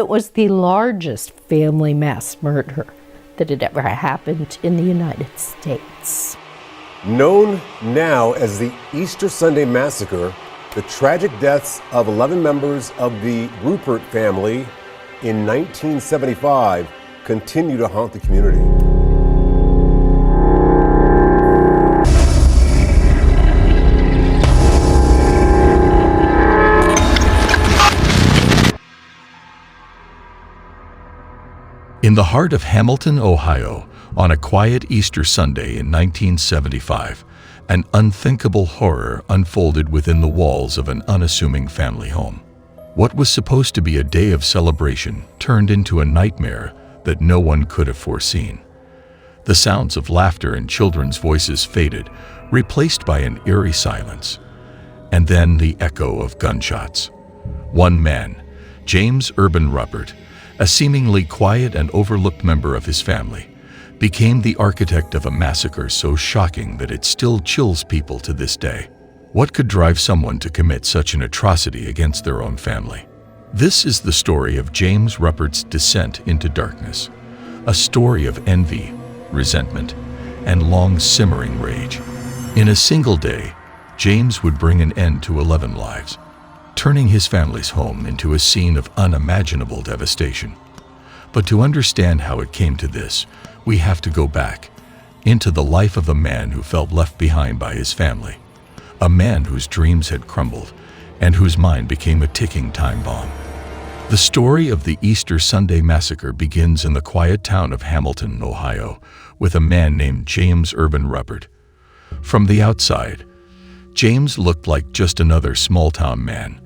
It was the largest family mass murder that had ever happened in the United States. Known now as the Easter Sunday Massacre, the tragic deaths of 11 members of the Rupert family in 1975 continue to haunt the community. In the heart of Hamilton, Ohio, on a quiet Easter Sunday in 1975, an unthinkable horror unfolded within the walls of an unassuming family home. What was supposed to be a day of celebration turned into a nightmare that no one could have foreseen. The sounds of laughter and children's voices faded, replaced by an eerie silence. And then the echo of gunshots. One man, James Urban Rupert, a seemingly quiet and overlooked member of his family, became the architect of a massacre so shocking that it still chills people to this day. What could drive someone to commit such an atrocity against their own family? This is the story of James Rupert's descent into darkness, a story of envy, resentment, and long simmering rage. In a single day, James would bring an end to 11 lives, turning his family's home into a scene of unimaginable devastation. But to understand how it came to this, we have to go back into the life of a man who felt left behind by his family, a man whose dreams had crumbled and whose mind became a ticking time bomb. The story of the Easter Sunday Massacre begins in the quiet town of Hamilton, Ohio, with a man named James Urban Rupert. From the outside, James looked like just another small-town man,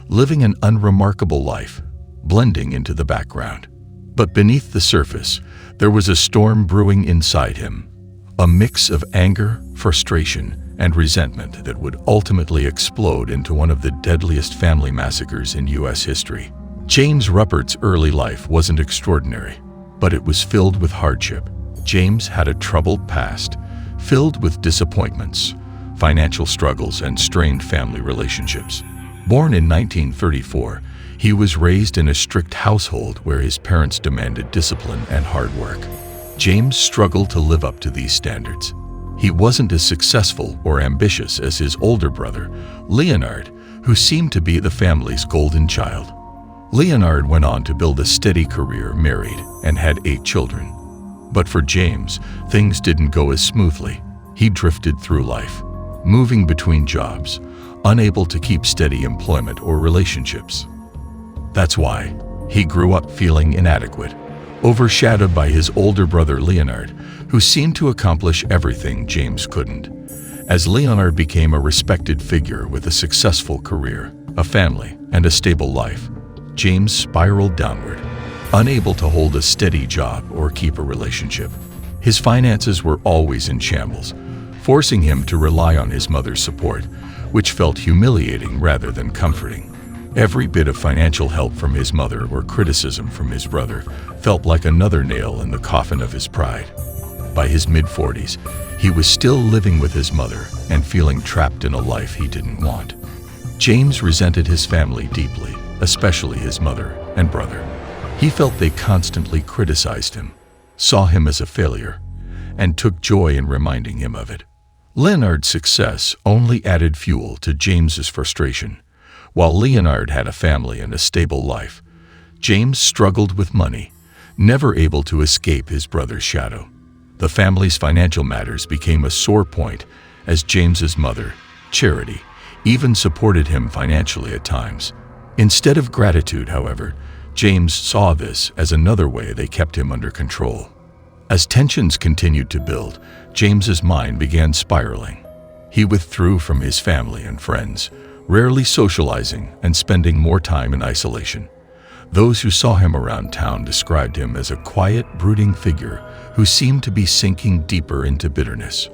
living an unremarkable life, blending into the background. But beneath the surface, there was a storm brewing inside him, a mix of anger, frustration, and resentment that would ultimately explode into one of the deadliest family massacres in U.S. history. James Rupert's early life wasn't extraordinary, but it was filled with hardship. James had a troubled past, filled with disappointments, financial struggles, and strained family relationships. Born in 1934, he was raised in a strict household where his parents demanded discipline and hard work. James struggled to live up to these standards. He wasn't as successful or ambitious as his older brother, Leonard, who seemed to be the family's golden child. Leonard went on to build a steady career, married, and had 8 children. But for James, things didn't go as smoothly. He drifted through life, moving between jobs, unable to keep steady employment or relationships. That's why he grew up feeling inadequate, overshadowed by his older brother Leonard, who seemed to accomplish everything James couldn't. As Leonard became a respected figure with a successful career, a family, and a stable life, James spiraled downward, unable to hold a steady job or keep a relationship. His finances were always in shambles, forcing him to rely on his mother's support, which felt humiliating rather than comforting. Every bit of financial help from his mother or criticism from his brother felt like another nail in the coffin of his pride. By his mid-40s, he was still living with his mother and feeling trapped in a life he didn't want. James resented his family deeply, especially his mother and brother. He felt they constantly criticized him, saw him as a failure, and took joy in reminding him of it. Leonard's success only added fuel to James's frustration. While Leonard had a family and a stable life, James struggled with money, never able to escape his brother's shadow. The family's financial matters became a sore point, as James's mother, Charity, even supported him financially at times. Instead of gratitude, however, James saw this as another way they kept him under control. As tensions continued to build, James's mind began spiraling. He withdrew from his family and friends, rarely socializing and spending more time in isolation. Those who saw him around town described him as a quiet, brooding figure who seemed to be sinking deeper into bitterness.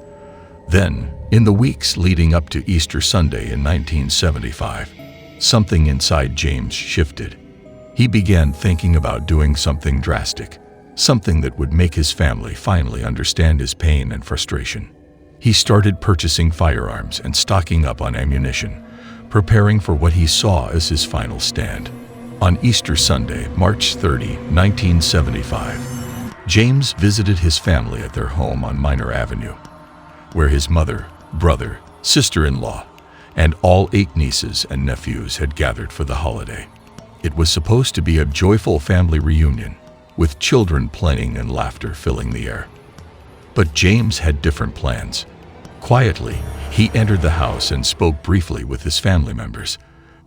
Then, in the weeks leading up to Easter Sunday in 1975, something inside James shifted. He began thinking about doing something drastic, something that would make his family finally understand his pain and frustration. He started purchasing firearms and stocking up on ammunition, preparing for what he saw as his final stand. On Easter Sunday, March 30, 1975, James visited his family at their home on Minor Avenue, where his mother, brother, sister-in-law, and all 8 nieces and nephews had gathered for the holiday. It was supposed to be a joyful family reunion, with children playing and laughter filling the air. But James had different plans. Quietly, he entered the house and spoke briefly with his family members,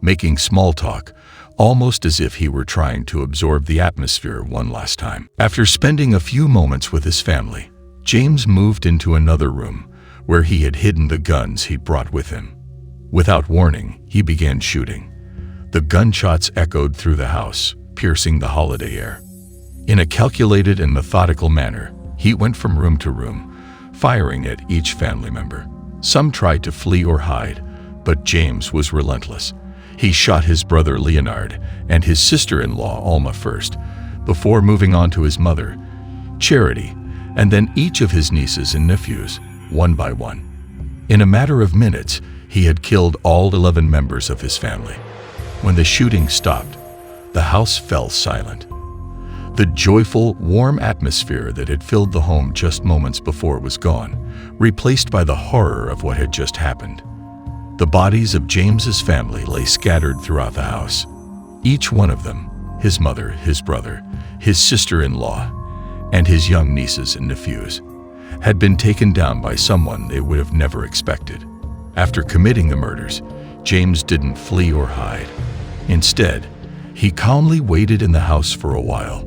making small talk, almost as if he were trying to absorb the atmosphere one last time. After spending a few moments with his family, James moved into another room where he had hidden the guns he'd brought with him. Without warning, he began shooting. The gunshots echoed through the house, piercing the holiday air. In a calculated and methodical manner, he went from room to room, firing at each family member. Some tried to flee or hide, but James was relentless. He shot his brother Leonard and his sister-in-law Alma first, before moving on to his mother, Charity, and then each of his nieces and nephews, one by one. In a matter of minutes, he had killed all 11 members of his family. When the shooting stopped, the house fell silent. The joyful, warm atmosphere that had filled the home just moments before was gone, replaced by the horror of what had just happened. The bodies of James's family lay scattered throughout the house. Each one of them, his mother, his brother, his sister-in-law, and his young nieces and nephews, had been taken down by someone they would have never expected. After committing the murders, James didn't flee or hide. Instead, he calmly waited in the house for a while,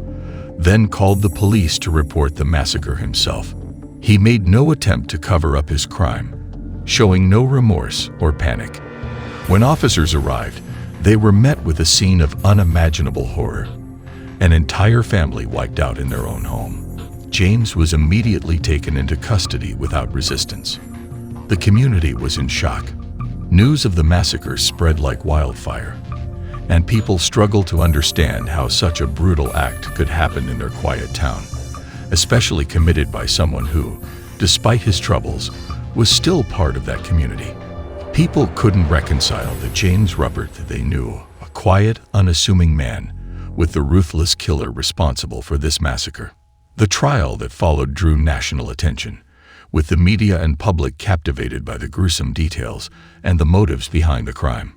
then called the police to report the massacre himself. He made no attempt to cover up his crime, showing no remorse or panic. When officers arrived, they were met with a scene of unimaginable horror. An entire family wiped out in their own home. James was immediately taken into custody without resistance. The community was in shock. News of the massacre spread like wildfire, and people struggled to understand how such a brutal act could happen in their quiet town, especially committed by someone who, despite his troubles, was still part of that community. People couldn't reconcile the James Rupert that they knew, a quiet, unassuming man, with the ruthless killer responsible for this massacre. The trial that followed drew national attention, with the media and public captivated by the gruesome details and the motives behind the crime.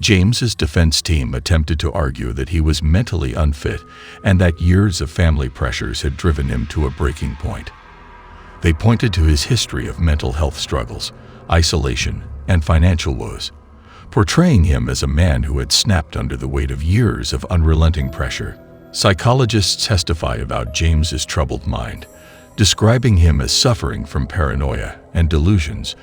James's defense team attempted to argue that he was mentally unfit and that years of family pressures had driven him to a breaking point. They pointed to his history of mental health struggles, isolation, and financial woes, portraying him as a man who had snapped under the weight of years of unrelenting pressure. Psychologists testify about James's troubled mind, describing him as suffering from paranoia and delusions,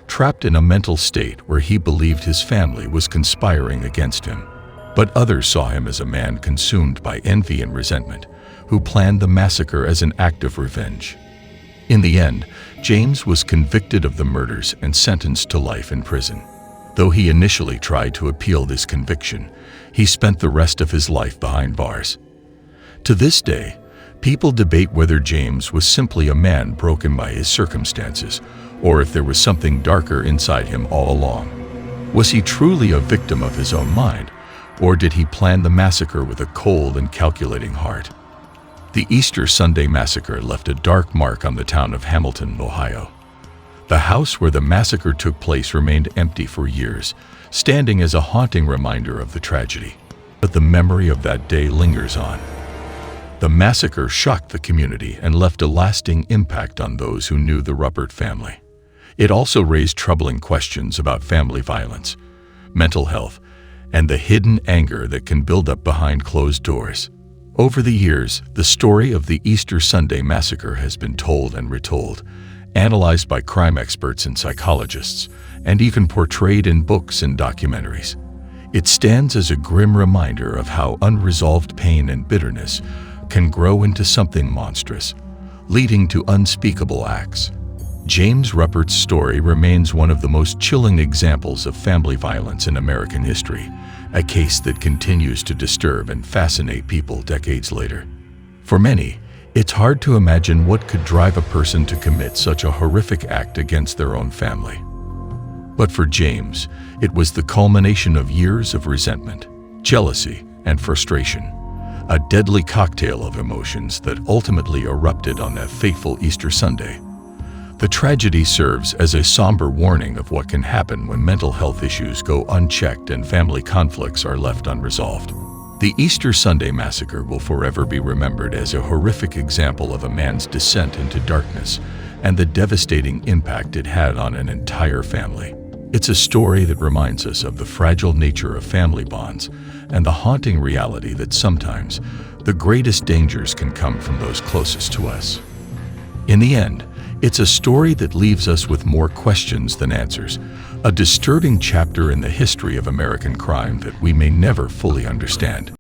trapped in a mental state where he believed his family was conspiring against him. But others saw him as a man consumed by envy and resentment, who planned the massacre as an act of revenge. In the end, James was convicted of the murders and sentenced to life in prison. Though he initially tried to appeal this conviction, he spent the rest of his life behind bars. To this day, people debate whether James was simply a man broken by his circumstances, or if there was something darker inside him all along. Was he truly a victim of his own mind, or did he plan the massacre with a cold and calculating heart? The Easter Sunday Massacre left a dark mark on the town of Hamilton, Ohio. The house where the massacre took place remained empty for years, standing as a haunting reminder of the tragedy. But the memory of that day lingers on. The massacre shocked the community and left a lasting impact on those who knew the Rupert family. It also raised troubling questions about family violence, mental health, and the hidden anger that can build up behind closed doors. Over the years, the story of the Easter Sunday Massacre has been told and retold, analyzed by crime experts and psychologists, and even portrayed in books and documentaries. It stands as a grim reminder of how unresolved pain and bitterness can grow into something monstrous, leading to unspeakable acts. James Rupert's story remains one of the most chilling examples of family violence in American history, a case that continues to disturb and fascinate people decades later. For many, it's hard to imagine what could drive a person to commit such a horrific act against their own family. But for James, it was the culmination of years of resentment, jealousy, and frustration, a deadly cocktail of emotions that ultimately erupted on that fateful Easter Sunday. The tragedy serves as a somber warning of what can happen when mental health issues go unchecked and family conflicts are left unresolved. The Easter Sunday Massacre will forever be remembered as a horrific example of a man's descent into darkness and the devastating impact it had on an entire family. It's a story that reminds us of the fragile nature of family bonds and the haunting reality that sometimes the greatest dangers can come from those closest to us. In the end, it's a story that leaves us with more questions than answers, a disturbing chapter in the history of American crime that we may never fully understand.